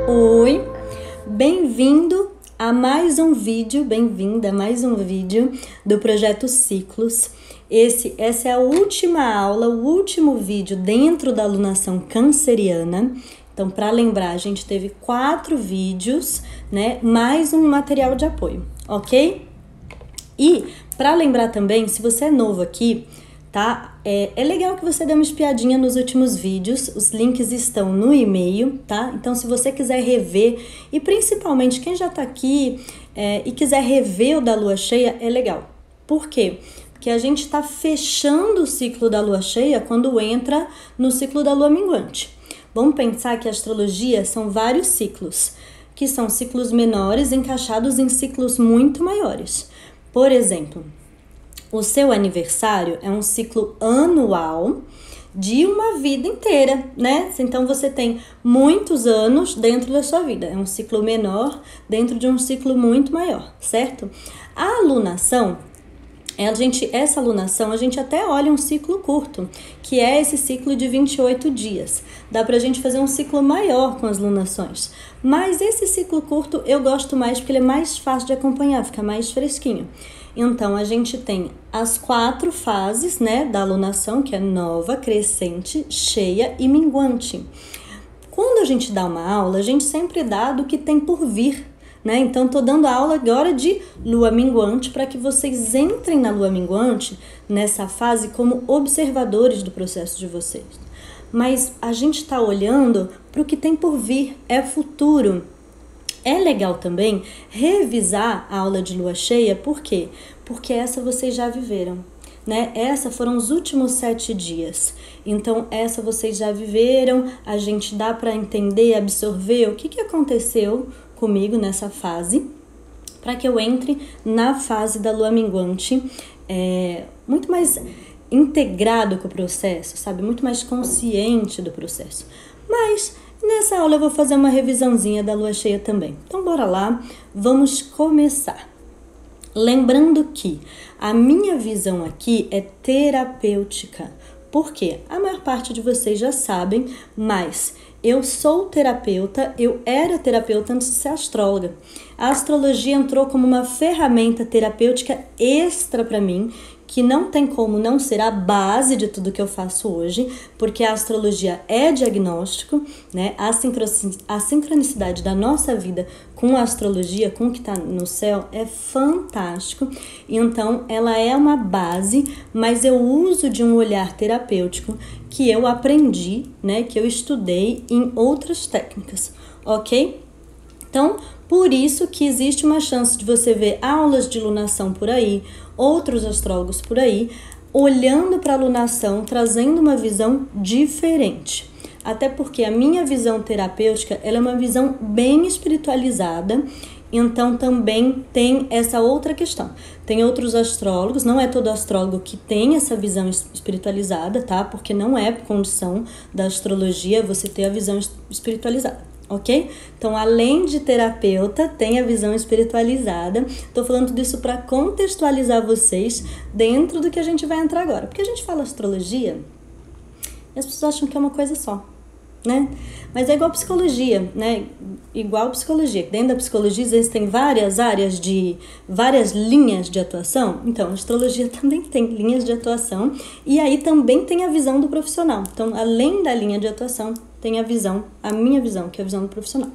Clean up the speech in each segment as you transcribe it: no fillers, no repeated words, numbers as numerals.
Oi, bem-vindo a mais um vídeo, bem-vinda a mais um vídeo do Projeto Ciclos. Essa é a última aula, o último vídeo dentro da alunação canceriana. Então, para lembrar, a gente teve 4 vídeos, né, mais um material de apoio, ok? E, para lembrar também, se você é novo aqui, tá? É legal que você dê uma espiadinha nos últimos vídeos, os links estão no e-mail, tá? Então, se você quiser rever, e principalmente quem já tá aqui e quiser rever o da lua cheia, é legal. Por quê? Porque a gente tá fechando o ciclo da lua cheia quando entra no ciclo da lua minguante. Vamos pensar que a astrologia são vários ciclos, que são ciclos menores encaixados em ciclos muito maiores. Por exemplo, o seu aniversário é um ciclo anual de uma vida inteira, né? Então você tem muitos anos dentro da sua vida. É um ciclo menor dentro de um ciclo muito maior, certo? A alunação, essa alunação, a gente até olha um ciclo curto, que é esse ciclo de 28 dias. Dá pra gente fazer um ciclo maior com as lunações. Mas esse ciclo curto eu gosto mais porque ele é mais fácil de acompanhar, fica mais fresquinho. Então, a gente tem as 4 fases, né, da alunação, que é nova, crescente, cheia e minguante. Quando a gente dá uma aula, a gente sempre dá do que tem por vir, né? Então, tô dando aula agora de lua minguante para que vocês entrem na lua minguante nessa fase como observadores do processo de vocês. Mas a gente tá olhando para o que tem por vir, é futuro. É legal também revisar a aula de lua cheia, por quê? Porque essa vocês já viveram, né? Essa foram os últimos 7 dias. Então, essa vocês já viveram, a gente dá para entender, absorver o que aconteceu comigo nessa fase, para que eu entre na fase da lua minguante, muito mais integrado com o processo, sabe? Muito mais consciente do processo. Mas nessa aula eu vou fazer uma revisãozinha da lua cheia também. Então, bora lá, vamos começar. Lembrando que a minha visão aqui é terapêutica. Por quê? A maior parte de vocês já sabem, mas eu sou terapeuta, eu era terapeuta antes de ser astróloga. A astrologia entrou como uma ferramenta terapêutica extra para mim, que não tem como não ser a base de tudo que eu faço hoje, porque a astrologia é diagnóstico, né? A sincronicidade da nossa vida com a astrologia, com o que está no céu, é fantástico. Então, ela é uma base, mas eu uso de um olhar terapêutico que eu aprendi, né? Que eu estudei em outras técnicas, ok? Então, por isso que existe uma chance de você ver aulas de lunação por aí, outros astrólogos por aí, olhando para a lunação, trazendo uma visão diferente. Até porque a minha visão terapêutica, ela é uma visão bem espiritualizada, então também tem essa outra questão. Tem outros astrólogos, não é todo astrólogo que tem essa visão espiritualizada, tá? Porque não é condição da astrologia você ter a visão espiritualizada. Ok? Então, além de terapeuta, tem a visão espiritualizada. Tô falando disso para contextualizar vocês dentro do que a gente vai entrar agora. Porque a gente fala astrologia e as pessoas acham que é uma coisa só, né? Mas é igual psicologia, né? Igual psicologia. Dentro da psicologia existem várias áreas várias linhas de atuação. Então, a astrologia também tem linhas de atuação e aí também tem a visão do profissional. Então, além da linha de atuação, tem a minha visão, que é a visão do profissional.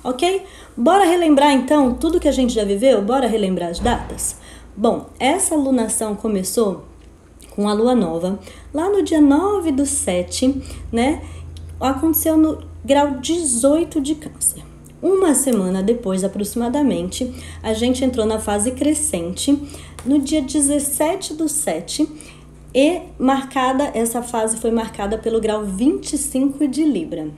Ok? Bora relembrar então tudo que a gente já viveu? Bora relembrar as datas? Bom, essa lunação começou com a lua nova, lá no dia 9/7, né? Aconteceu no grau 18 de Câncer. Uma semana depois, aproximadamente, a gente entrou na fase crescente, no dia 17/7, e essa fase foi marcada pelo grau 25 de Libra.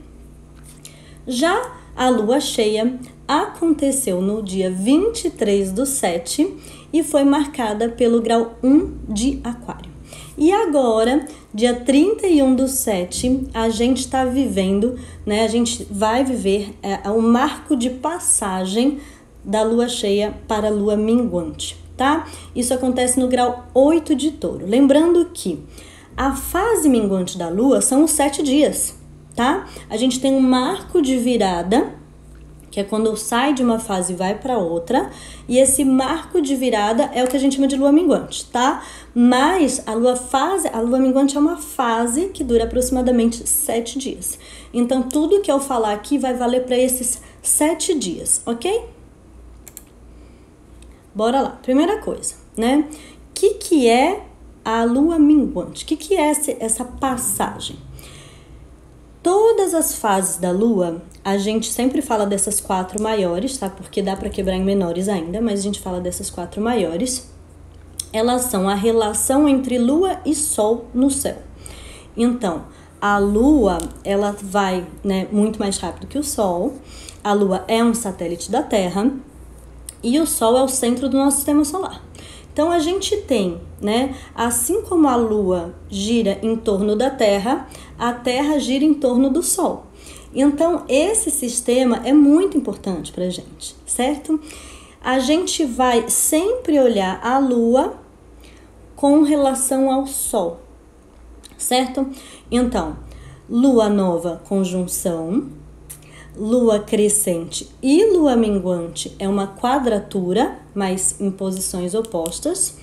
Já a lua cheia aconteceu no dia 23/7 e foi marcada pelo grau 1 de Aquário. E agora, dia 31/7, a gente está vivendo, né? A gente vai viver o marco de passagem da lua cheia para a lua minguante, tá? Isso acontece no grau 8 de Touro. Lembrando que A fase minguante da lua são os 7 dias, tá? A gente tem um marco de virada, que é quando sai de uma fase e vai para outra, e esse marco de virada é o que a gente chama de lua minguante, tá? Mas a lua minguante é uma fase que dura aproximadamente 7 dias. Então, tudo que eu falar aqui vai valer para esses 7 dias, ok? Bora lá. Primeira coisa, né? O que é a lua minguante? O que é essa passagem? Todas as fases da lua, a gente sempre fala dessas 4 maiores, tá? Porque dá para quebrar em menores ainda, mas a gente fala dessas 4 maiores. Elas são a relação entre lua e sol no céu. Então, a lua, ela vai, né, muito mais rápido que o sol. A lua é um satélite da Terra e o sol é o centro do nosso sistema solar. Então, a gente tem, né, assim como a lua gira em torno da Terra, a Terra gira em torno do sol. Então, esse sistema é muito importante pra gente, certo? A gente vai sempre olhar a lua com relação ao sol, certo? Então, lua nova, conjunção, lua crescente e lua minguante é uma quadratura, mas em posições opostas,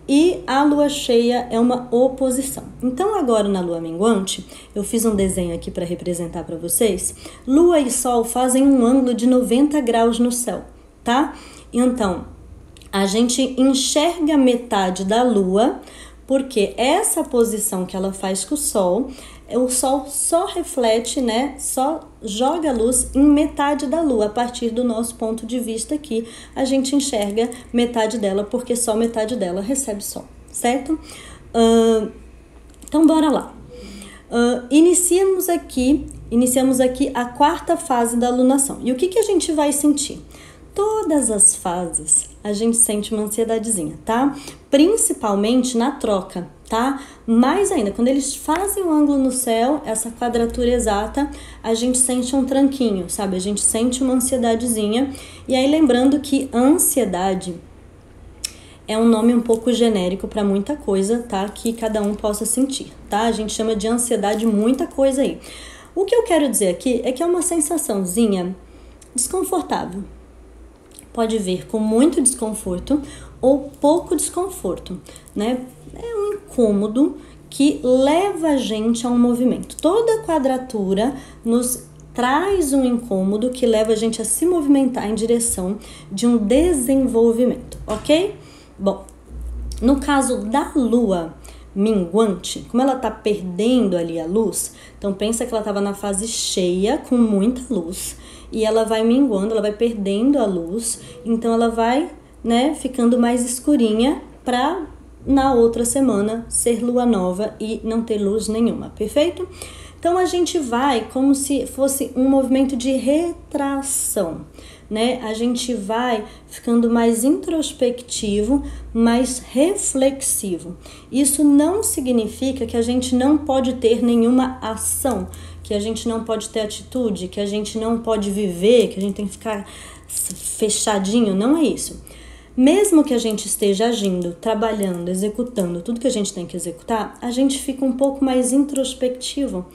e a lua cheia é uma oposição. Então, agora na lua minguante, eu fiz um desenho aqui para representar para vocês. Lua e sol fazem um ângulo de 90 graus no céu, tá? Então, a gente enxerga metade da lua, porque essa posição que ela faz com o sol só reflete, né? Só joga luz em metade da lua. A partir do nosso ponto de vista aqui, a gente enxerga metade dela, porque só metade dela recebe sol, certo? Então, bora lá. Iniciamos aqui a 4ª fase da lunação. E o que a gente vai sentir? Todas as fases a gente sente uma ansiedadezinha, tá? Principalmente na troca, tá? Mais ainda, quando eles fazem um ângulo no céu, essa quadratura exata, a gente sente um tranquinho, sabe? A gente sente uma ansiedadezinha. E aí, lembrando que ansiedade é um nome um pouco genérico para muita coisa, tá? Que cada um possa sentir, tá? A gente chama de ansiedade muita coisa aí. O que eu quero dizer aqui é que é uma sensaçãozinha desconfortável. Pode vir com muito desconforto ou pouco desconforto, né? É um incômodo que leva a gente a um movimento. Toda quadratura nos traz um incômodo que leva a gente a se movimentar em direção de um desenvolvimento, ok? Bom, no caso da lua minguante, como ela tá perdendo ali a luz, então pensa que ela estava na fase cheia com muita luz e ela vai minguando, ela vai perdendo a luz, então ela vai, né, ficando mais escurinha para na outra semana ser lua nova e não ter luz nenhuma, perfeito? Então a gente vai como se fosse um movimento de retração, né? A gente vai ficando mais introspectivo, mais reflexivo. Isso não significa que a gente não pode ter nenhuma ação, que a gente não pode ter atitude, que a gente não pode viver, que a gente tem que ficar fechadinho, não é isso. Mesmo que a gente esteja agindo, trabalhando, executando tudo que a gente tem que executar, a gente fica um pouco mais introspectivo,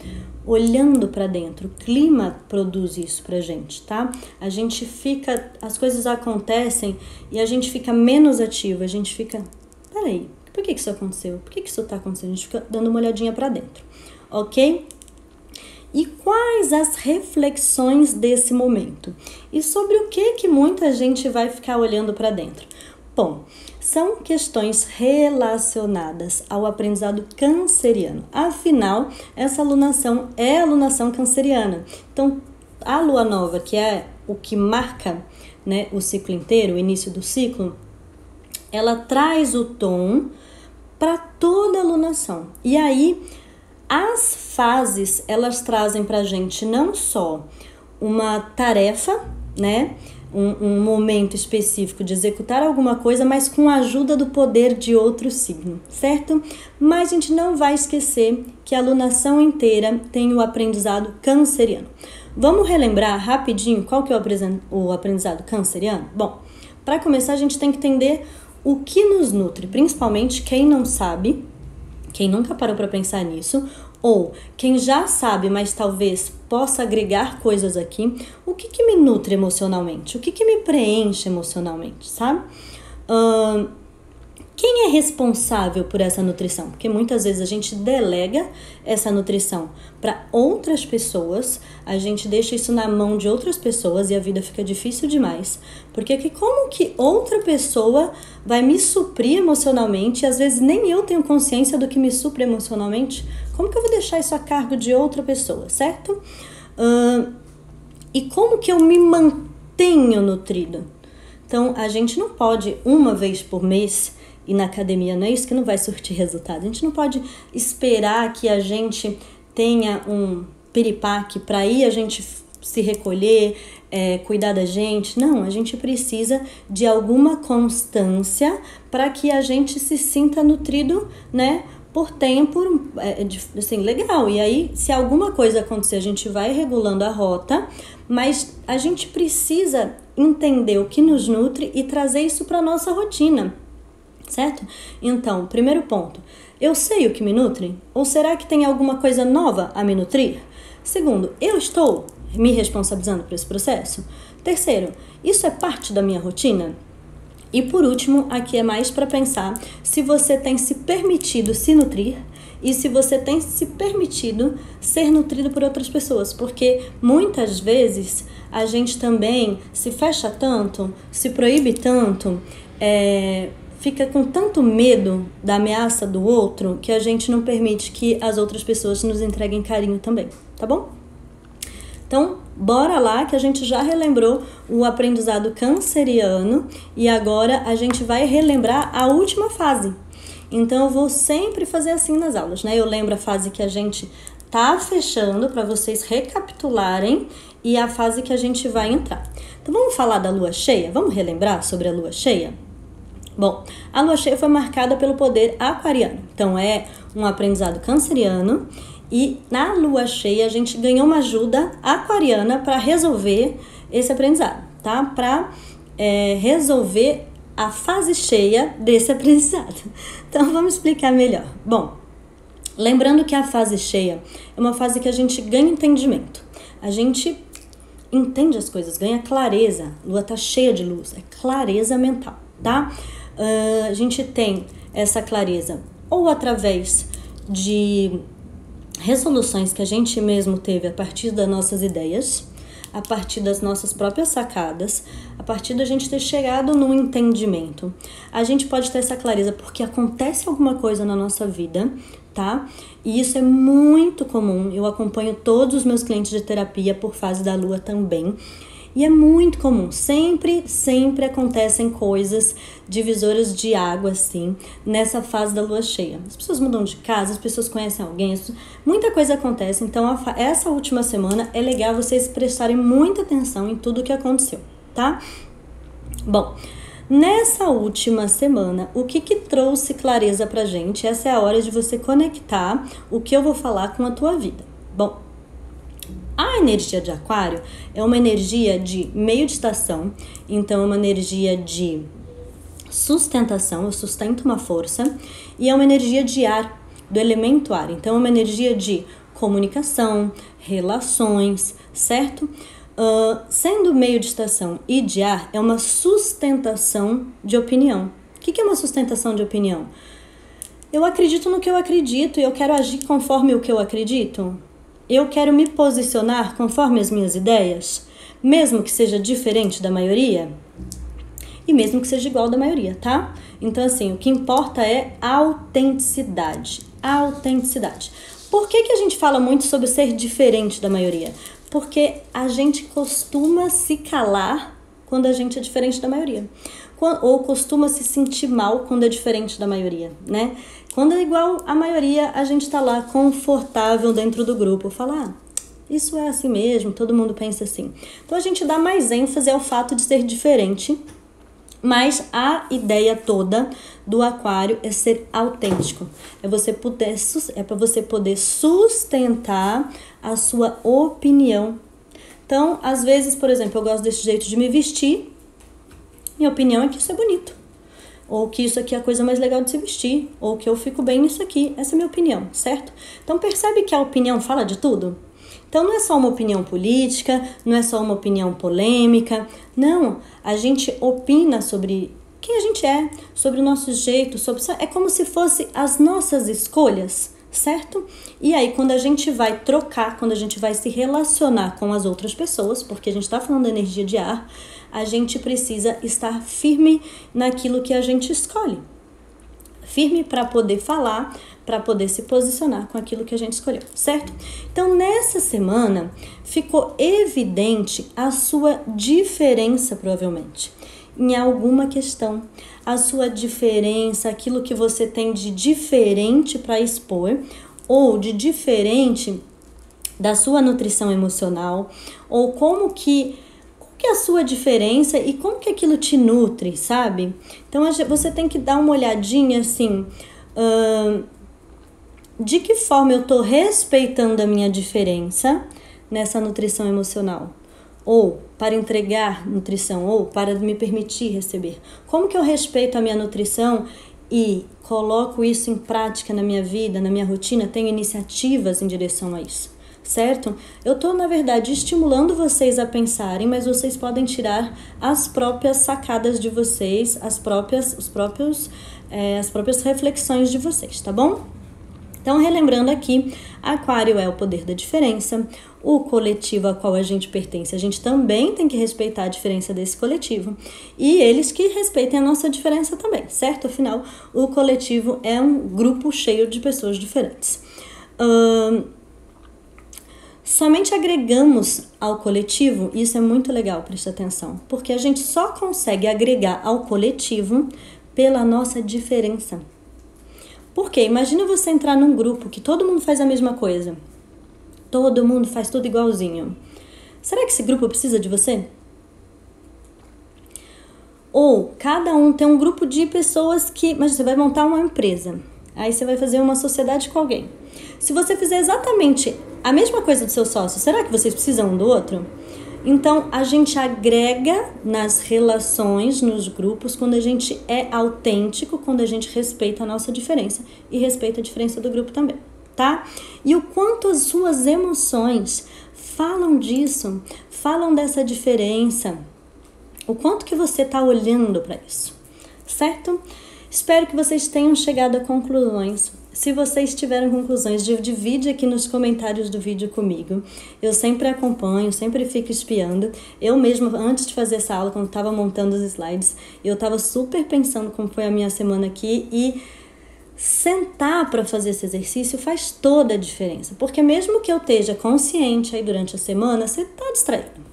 olhando para dentro. O clima produz isso pra gente, tá? A gente fica, as coisas acontecem e a gente fica menos ativo, a gente fica, peraí, por que isso aconteceu? Por que isso tá acontecendo? A gente fica dando uma olhadinha para dentro, ok? E quais as reflexões desse momento? E sobre o que muita gente vai ficar olhando para dentro? Bom, são questões relacionadas ao aprendizado canceriano. Afinal, essa alunação é a alunação canceriana. Então, a lua nova, que é o que marca, né, o ciclo inteiro, o início do ciclo, ela traz o tom para toda a alunação. E aí, as fases, elas trazem pra gente não só uma tarefa, né? Um momento específico de executar alguma coisa, mas com a ajuda do poder de outro signo, certo? Mas a gente não vai esquecer que a alunação inteira tem o aprendizado canceriano. Vamos relembrar rapidinho qual que é o aprendizado canceriano? Bom, para começar a gente tem que entender o que nos nutre, principalmente quem não sabe, Quem nunca parou para pensar nisso, ou quem já sabe, mas talvez possa agregar coisas aqui, o que me nutre emocionalmente? O que me preenche emocionalmente, sabe? Quem é responsável por essa nutrição? Porque muitas vezes a gente delega essa nutrição para outras pessoas, a gente deixa isso na mão de outras pessoas e a vida fica difícil demais. Porque como que outra pessoa vai me suprir emocionalmente e às vezes nem eu tenho consciência do que me supre emocionalmente? Como que eu vou deixar isso a cargo de outra pessoa, certo? E como que eu me mantenho nutrido? Então, a gente não pode, uma vez por mês, e na academia não é isso que não vai surtir resultado. A gente não pode esperar que a gente tenha um piripaque para aí a gente se recolher, cuidar da gente. Não, a gente precisa de alguma constância para que a gente se sinta nutrido, né, por tempo, assim, legal. E aí, se alguma coisa acontecer, a gente vai regulando a rota, mas a gente precisa entender o que nos nutre e trazer isso para nossa rotina. Certo? Então, primeiro ponto, eu sei o que me nutre? Ou será que tem alguma coisa nova a me nutrir? Segundo, eu estou me responsabilizando por esse processo? Terceiro, isso é parte da minha rotina? E por último, aqui é mais para pensar se você tem se permitido se nutrir e se você tem se permitido ser nutrido por outras pessoas, porque muitas vezes a gente também se fecha tanto, se proíbe tanto, fica com tanto medo da ameaça do outro que a gente não permite que as outras pessoas nos entreguem carinho também, tá bom? Então, bora lá que a gente já relembrou o aprendizado canceriano e agora a gente vai relembrar a última fase. Então, eu vou sempre fazer assim nas aulas, né? Eu lembro a fase que a gente tá fechando para vocês recapitularem e a fase que a gente vai entrar. Então, vamos falar da lua cheia? Vamos relembrar sobre a lua cheia? Bom, a lua cheia foi marcada pelo poder aquariano, então é um aprendizado canceriano e na lua cheia a gente ganhou uma ajuda aquariana para resolver esse aprendizado, tá? Para resolver a fase cheia desse aprendizado. Então vamos explicar melhor. Bom, lembrando que a fase cheia é uma fase que a gente ganha entendimento, a gente entende as coisas, ganha clareza, a lua tá cheia de luz, é clareza mental, tá? A gente tem essa clareza ou através de resoluções que a gente mesmo teve a partir das nossas ideias, a partir das nossas próprias sacadas, a partir da gente ter chegado num entendimento. A gente pode ter essa clareza porque acontece alguma coisa na nossa vida, tá? E isso é muito comum. Eu acompanho todos os meus clientes de terapia por fase da lua também. E é muito comum, sempre acontecem coisas divisoras de água, assim, nessa fase da lua cheia. As pessoas mudam de casa, as pessoas conhecem alguém, muita coisa acontece. Então, essa última semana é legal vocês prestarem muita atenção em tudo o que aconteceu, tá? Bom, nessa última semana, o que trouxe clareza pra gente? Essa é a hora de você conectar o que eu vou falar com a tua vida. Bom, a energia de aquário é uma energia de meio de estação, então é uma energia de sustentação, eu sustento uma força, e é uma energia de ar, do elemento ar, então é uma energia de comunicação, relações, certo? Sendo meio de estação e de ar, é uma sustentação de opinião. O que é uma sustentação de opinião? Eu acredito no que eu acredito e eu quero agir conforme o que eu acredito. Eu quero me posicionar conforme as minhas ideias, mesmo que seja diferente da maioria e mesmo que seja igual da maioria, tá? Então, assim, o que importa é a autenticidade. A autenticidade. Por que a gente fala muito sobre ser diferente da maioria? Porque a gente costuma se calar quando a gente é diferente da maioria. Ou costuma se sentir mal quando é diferente da maioria, né? Quando é igual à maioria, a gente tá lá confortável dentro do grupo. Falar, isso é assim mesmo, todo mundo pensa assim. Então a gente dá mais ênfase ao fato de ser diferente, mas a ideia toda do aquário é ser autêntico. É para você poder sustentar a sua opinião. Então, às vezes, por exemplo, eu gosto desse jeito de me vestir. Minha opinião é que isso é bonito. ou que isso aqui é a coisa mais legal de se vestir, ou que eu fico bem nisso aqui. Essa é a minha opinião, certo? Então percebe que a opinião fala de tudo? Então não é só uma opinião política, não é só uma opinião polêmica, não, a gente opina sobre quem a gente é, sobre o nosso jeito, é como se fosse as nossas escolhas, certo? E aí quando a gente vai trocar, quando a gente vai se relacionar com as outras pessoas, porque a gente está falando da energia de ar, a gente precisa estar firme naquilo que a gente escolhe. Firme para poder falar, para poder se posicionar com aquilo que a gente escolheu, certo? Então, nessa semana, ficou evidente a sua diferença, provavelmente, em alguma questão. A sua diferença, aquilo que você tem de diferente para expor, ou de diferente da sua nutrição emocional, ou como que é a sua diferença e como que aquilo te nutre, sabe? Então, você tem que dar uma olhadinha, assim, de que forma eu tô respeitando a minha diferença nessa nutrição emocional? Ou para entregar nutrição, ou para me permitir receber. Como que eu respeito a minha nutrição e coloco isso em prática na minha vida, na minha rotina, tenho iniciativas em direção a isso? Certo? Eu estou, na verdade, estimulando vocês a pensarem, mas vocês podem tirar as próprias sacadas de vocês, as próprias reflexões de vocês, tá bom? Então, relembrando aqui, Aquário é o poder da diferença, o coletivo a qual a gente pertence, a gente também tem que respeitar a diferença desse coletivo e eles que respeitem a nossa diferença também, certo? Afinal, o coletivo é um grupo cheio de pessoas diferentes. Somente agregamos ao coletivo, isso é muito legal, presta atenção, porque a gente só consegue agregar ao coletivo pela nossa diferença. Porque imagina você entrar num grupo que todo mundo faz a mesma coisa, todo mundo faz tudo igualzinho. Será que esse grupo precisa de você? Ou cada um tem um grupo de pessoas que... Mas você vai montar uma empresa, aí você vai fazer uma sociedade com alguém. Se você fizer exatamente a mesma coisa do seu sócio, será que vocês precisam um do outro? Então, a gente agrega nas relações, nos grupos, quando a gente é autêntico, quando a gente respeita a nossa diferença e respeita a diferença do grupo também, tá? E o quanto as suas emoções falam disso, falam dessa diferença, o quanto que você tá olhando para isso, certo? Espero que vocês tenham chegado a conclusões. Se vocês tiveram conclusões, divide aqui nos comentários do vídeo comigo. Eu sempre acompanho, sempre fico espiando. Eu mesma, antes de fazer essa aula, quando estava montando os slides, eu estava super pensando como foi a minha semana aqui e sentar para fazer esse exercício faz toda a diferença. Porque mesmo que eu esteja consciente aí durante a semana, você está distraído.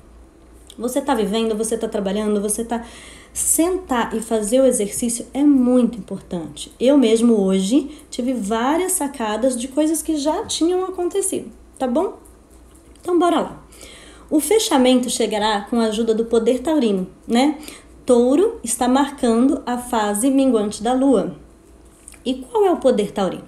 Você está vivendo, você está trabalhando, você está... Sentar e fazer o exercício é muito importante. Eu mesmo hoje tive várias sacadas de coisas que já tinham acontecido, tá bom? Então bora lá. O fechamento chegará com a ajuda do poder taurino, né? Touro está marcando a fase minguante da lua. E qual é o poder taurino?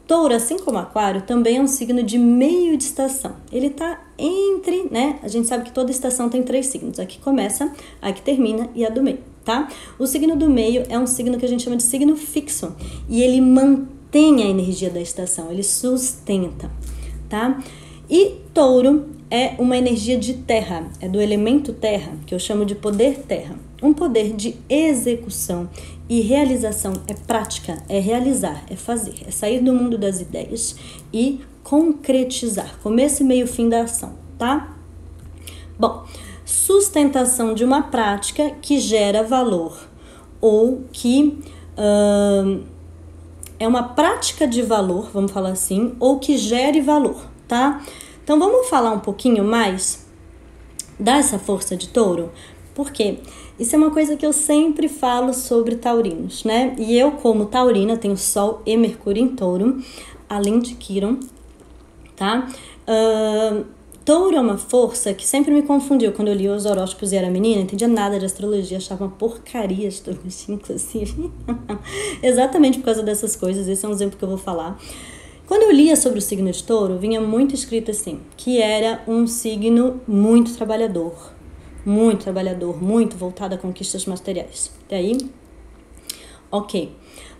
Touro, assim como Aquário, também é um signo de meio de estação. Ele está entre, né? A gente sabe que toda estação tem 3 signos. A que começa, a que termina e a do meio, tá? O signo do meio é um signo que a gente chama de signo fixo. E ele mantém a energia da estação, ele sustenta, tá? E Touro é uma energia de terra, é do elemento terra, que eu chamo de poder terra. Um poder de execução e realização, é prática, é realizar, é fazer, é sair do mundo das ideias e concretizar, começo, meio, fim da ação, tá? Bom, sustentação de uma prática que gera valor ou que é uma prática de valor, vamos falar assim, ou que gere valor, tá? Então vamos falar um pouquinho mais dessa força de Touro, porque isso é uma coisa que eu sempre falo sobre taurinos, né? E eu, como taurina, tenho Sol e Mercúrio em Touro, além de Quiron, tá? Touro é uma força que sempre me confundiu. Quando eu li os horóscopos e era menina, não entendia nada de astrologia, achava uma porcaria de astrologia, inclusive. Exatamente por causa dessas coisas, esse é um exemplo que eu vou falar. Quando eu lia sobre o signo de Touro, vinha muito escrito assim, que era um signo muito trabalhador, muito voltado a conquistas materiais. Daí, Ok.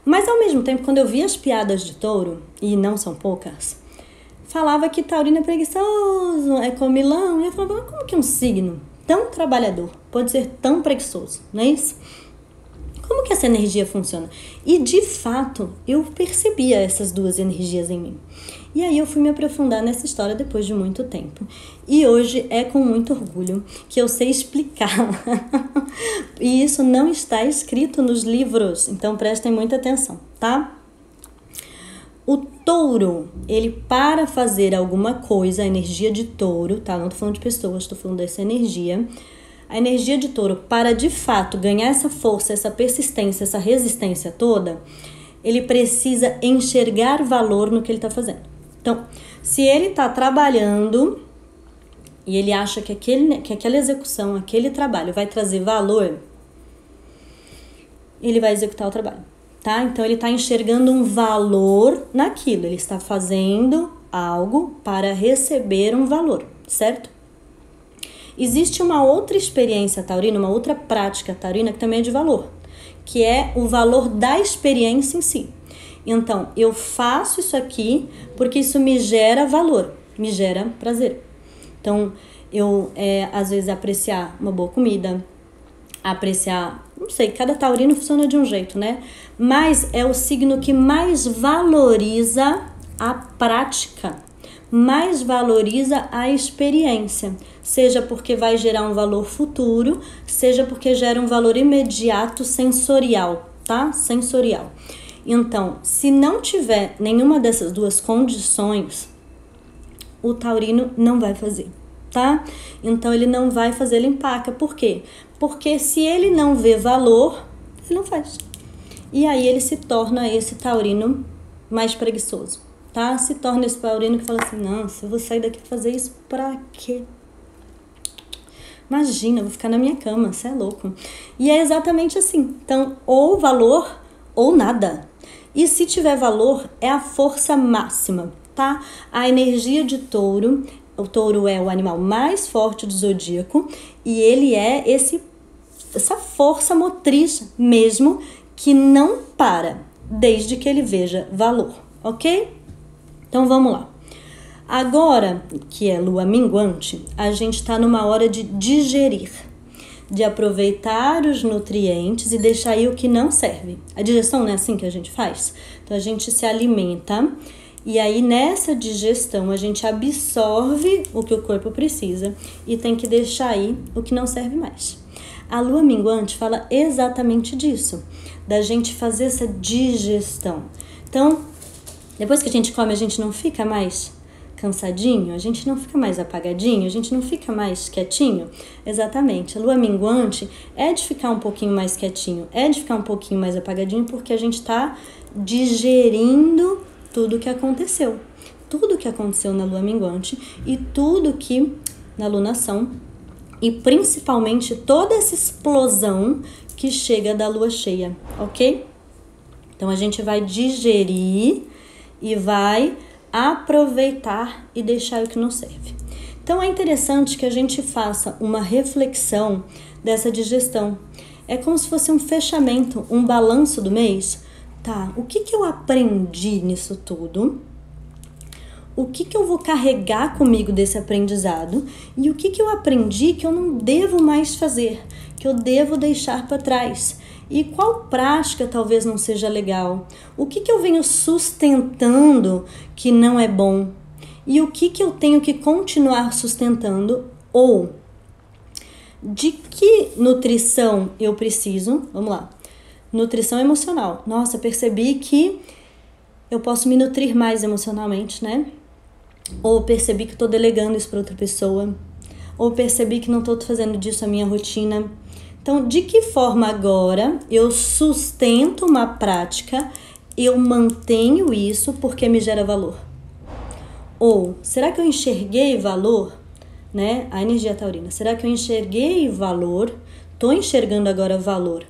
Mas ao mesmo tempo, quando eu vi as piadas de touro, e não são poucas, falava que taurino é preguiçoso, é comilão, e eu falava, como que um signo tão trabalhador pode ser tão preguiçoso, não é isso? Como que essa energia funciona? E de fato, eu percebia essas duas energias em mim. E aí eu fui me aprofundar nessa história depois de muito tempo. E hoje é com muito orgulho que eu sei explicá-la. E isso não está escrito nos livros, então prestem muita atenção, tá? O touro, ele para fazer alguma coisa, a energia de touro, tá? Não tô falando de pessoas, tô falando dessa energia. A energia de touro, para de fato ganhar essa força, essa persistência, essa resistência toda, ele precisa enxergar valor no que ele está fazendo. Então, se ele está trabalhando e ele acha que aquela execução, aquele trabalho vai trazer valor, ele vai executar o trabalho, tá? Então, ele está enxergando um valor naquilo, ele está fazendo algo para receber um valor, certo? Existe uma outra experiência taurina, uma outra prática taurina que também é de valor, que é o valor da experiência em si. Então, eu faço isso aqui porque isso me gera valor, me gera prazer. Então, eu, às vezes, apreciar uma boa comida, apreciar, não sei, cada taurino funciona de um jeito, né? Mas é o signo que mais valoriza a prática, mais valoriza a experiência, seja porque vai gerar um valor futuro, seja porque gera um valor imediato sensorial, tá? Sensorial. Então, se não tiver nenhuma dessas duas condições, o taurino não vai fazer, tá? Então, ele não vai fazer, ele empaca. Por quê? Porque se ele não vê valor, ele não faz. E aí ele se torna esse taurino mais preguiçoso, tá? Se torna esse taurino que fala assim, nossa, eu vou sair daqui pra fazer isso pra quê? Imagina, eu vou ficar na minha cama, você é louco. E é exatamente assim. Então, ou valor ou nada. E se tiver valor, é a força máxima, tá? A energia de touro, o touro é o animal mais forte do zodíaco e ele é essa força motriz mesmo que não para, desde que ele veja valor, ok? Então vamos lá. Agora, que é lua minguante, a gente está numa hora de digerir, de aproveitar os nutrientes e deixar aí o que não serve. A digestão não é assim que a gente faz? Então a gente se alimenta e aí nessa digestão a gente absorve o que o corpo precisa e tem que deixar aí o que não serve mais. A lua minguante fala exatamente disso, da gente fazer essa digestão. Então, depois que a gente come, a gente não fica mais cansadinho, a gente não fica mais apagadinho, a gente não fica mais quietinho. Exatamente, a lua minguante é de ficar um pouquinho mais quietinho, é de ficar um pouquinho mais apagadinho, porque a gente está digerindo tudo que aconteceu. Tudo que aconteceu na lua minguante e tudo que na lunação e principalmente toda essa explosão que chega da lua cheia, ok? Então a gente vai digerir e vai aproveitar e deixar o que não serve. Então é interessante que a gente faça uma reflexão dessa digestão. É como se fosse um fechamento, um balanço do mês. Tá, o que eu aprendi nisso tudo? O que eu vou carregar comigo desse aprendizado? E o que eu aprendi que eu não devo mais fazer, que eu devo deixar para trás? E qual prática talvez não seja legal? O que eu venho sustentando que não é bom? E o que eu tenho que continuar sustentando? Ou de que nutrição eu preciso? Vamos lá. Nutrição emocional. Nossa, percebi que eu posso me nutrir mais emocionalmente, né? Ou percebi que estou delegando isso para outra pessoa. Ou percebi que não estou fazendo disso a minha rotina. Então, de que forma agora eu sustento uma prática, eu mantenho isso porque me gera valor? Ou, será que eu enxerguei valor, né? A energia taurina, será que eu enxerguei valor, estou enxergando agora valor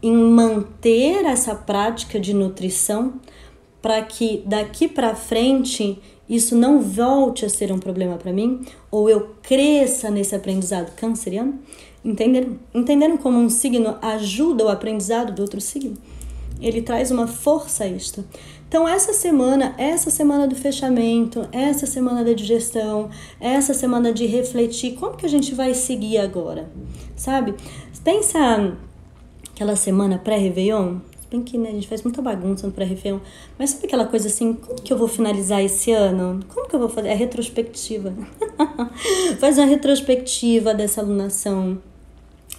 em manter essa prática de nutrição para que daqui para frente isso não volte a ser um problema para mim? Ou eu cresça nesse aprendizado canceriano? Entenderam? Entenderam como um signo ajuda o aprendizado do outro signo? ele traz uma força extra. Então, essa semana do fechamento, essa semana da digestão, essa semana de refletir, como que a gente vai seguir agora, sabe? Pensa aquela semana pré-Réveillon, bem que, né, a gente faz muita bagunça no pré-Réveillon, mas sabe aquela coisa assim, como que eu vou finalizar esse ano? Como que eu vou fazer? É retrospectiva. Faz uma retrospectiva dessa alunação.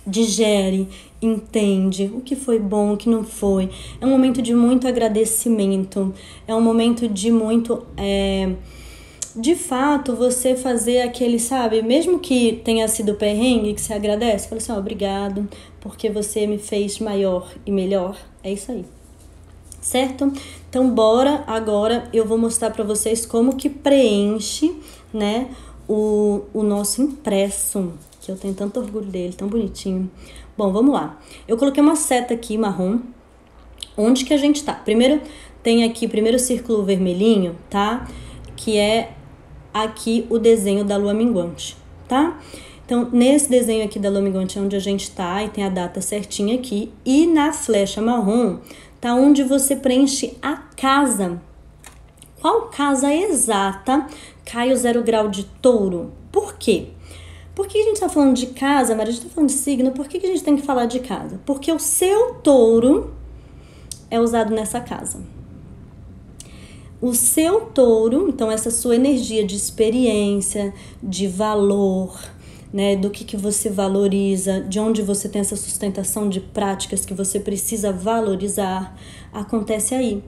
Digere, entende o que foi bom, o que não foi. É um momento de muito agradecimento, é um momento de muito, de fato, você fazer aquele, sabe, mesmo que tenha sido perrengue, que você agradece, fala assim, obrigado, porque você me fez maior e melhor. É isso aí, certo? Então, bora, agora eu vou mostrar para vocês como que preenche, né, o nosso impresso, que eu tenho tanto orgulho dele, tão bonitinho. Bom, vamos lá. Eu coloquei uma seta aqui marrom. Onde que a gente tá? Primeiro, tem aqui, primeiro círculo vermelhinho, tá? Que é aqui o desenho da lua minguante, tá? Então, nesse desenho aqui da lua minguante é onde a gente tá, e tem a data certinha aqui. E na flecha marrom, tá onde você preenche a casa. Qual casa exata cai o 0 grau de touro? Por quê? Por que a gente está falando de casa, Maria? A gente está falando de signo, por que a gente tem que falar de casa? Porque o seu touro é usado nessa casa. O seu touro, então essa sua energia de experiência, de valor, né, do que você valoriza, de onde você tem essa sustentação de práticas que você precisa valorizar, acontece aí.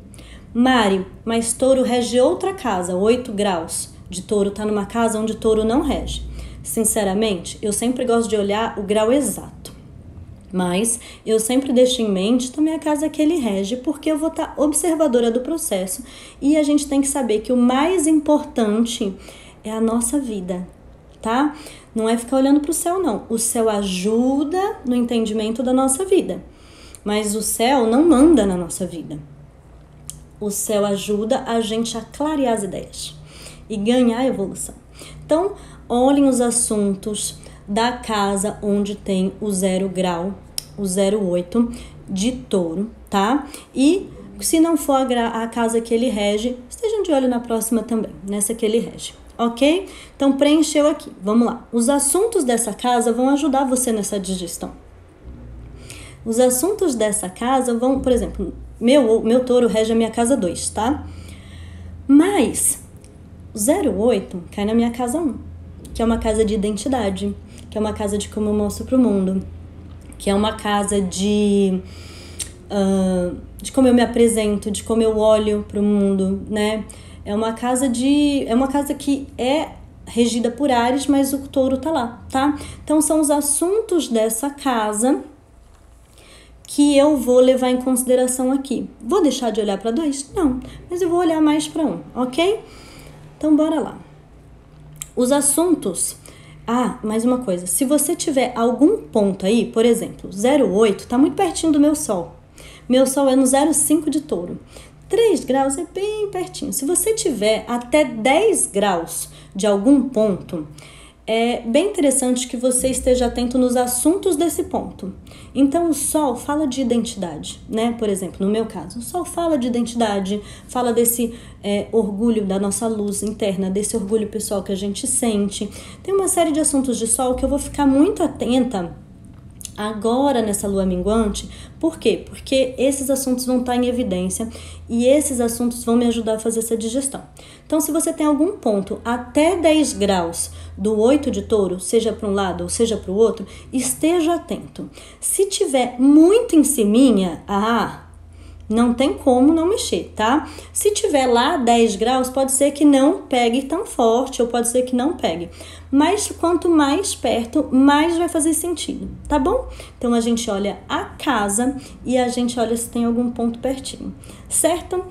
Mari, mas touro rege outra casa, 8 graus de touro, está numa casa onde touro não rege. Sinceramente, eu sempre gosto de olhar o grau exato, mas eu sempre deixo em mente também a casa que ele rege, porque eu vou estar observadora do processo e a gente tem que saber que o mais importante é a nossa vida, tá? Não é ficar olhando para o céu, não. O céu ajuda no entendimento da nossa vida, mas o céu não manda na nossa vida. O céu ajuda a gente a clarear as ideias e ganhar a evolução. Então, olhem os assuntos da casa onde tem o 0 grau, o 08 de touro, tá? E se não for a casa que ele rege, estejam de olho na próxima também, nessa que ele rege, ok? Então, preencheu aqui. Vamos lá. Os assuntos dessa casa vão ajudar você nessa digestão. Os assuntos dessa casa vão, por exemplo, meu touro rege a minha casa 2, tá? Mas o 08 cai na minha casa 1. Que é uma casa de identidade, que é uma casa de como eu mostro pro mundo, que é uma casa de como eu me apresento, de como eu olho pro mundo, né? É uma casa que é regida por Áries, mas o touro tá lá, tá? Então, são os assuntos dessa casa que eu vou levar em consideração aqui. Vou deixar de olhar para 2? Não, mas eu vou olhar mais para 1, ok? Então, bora lá. Os assuntos... mais uma coisa. Se você tiver algum ponto aí, por exemplo, 08, tá muito pertinho do meu sol. Meu sol é no 05 de touro. 3 graus é bem pertinho. Se você tiver até 10 graus de algum ponto, é bem interessante que você esteja atento nos assuntos desse ponto. Então, o Sol fala de identidade, né? Por exemplo, no meu caso, o Sol fala de identidade, fala desse orgulho da nossa luz interna, desse orgulho pessoal que a gente sente. Tem uma série de assuntos de Sol que eu vou ficar muito atenta agora nessa lua minguante. Por quê? Porque esses assuntos vão estar em evidência e esses assuntos vão me ajudar a fazer essa digestão. Então, se você tem algum ponto até 10 graus do 8 de touro, seja para um lado ou seja para o outro, esteja atento. Se tiver muito em ciminha, não tem como não mexer, tá? Se tiver lá 10 graus, pode ser que não pegue tão forte ou pode ser que não pegue. Mas quanto mais perto, mais vai fazer sentido, tá bom? Então, a gente olha a casa e a gente olha se tem algum ponto pertinho, certo?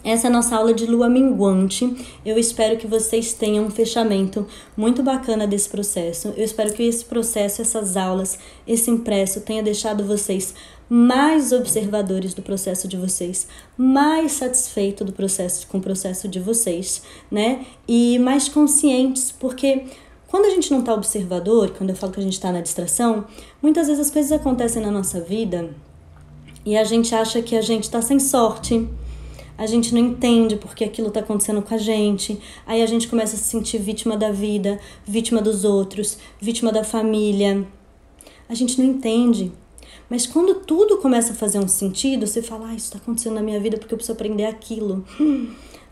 Essa é a nossa aula de lua minguante. Eu espero que vocês tenham um fechamento muito bacana desse processo. Eu espero que esse processo, essas aulas, esse impresso tenha deixado vocês mais observadores do processo de vocês, mais satisfeitos com o processo de vocês, né? E mais conscientes, porque quando a gente não tá observador, quando eu falo que a gente tá na distração, muitas vezes as coisas acontecem na nossa vida e a gente acha que a gente tá sem sorte. A gente não entende porque aquilo tá acontecendo com a gente. Aí a gente começa a se sentir vítima da vida, vítima dos outros, vítima da família. A gente não entende. Mas quando tudo começa a fazer um sentido, você fala, isso tá acontecendo na minha vida porque eu preciso aprender aquilo.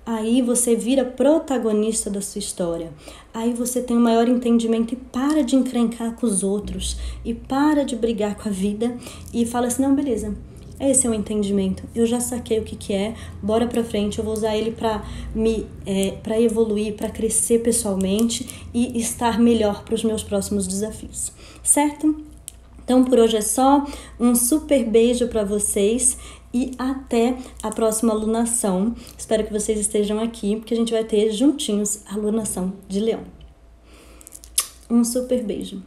Aí você vira protagonista da sua história. Aí você tem um maior entendimento e para de encrencar com os outros. E para de brigar com a vida. E fala assim, não, beleza. Esse é o entendimento. Eu já saquei o que é. Bora pra frente. Eu vou usar ele pra evoluir, pra crescer pessoalmente e estar melhor para os meus próximos desafios. Certo? Então, por hoje é só. Um super beijo pra vocês e até a próxima alunação. Espero que vocês estejam aqui, porque a gente vai ter juntinhos a alunação de Leão. Um super beijo.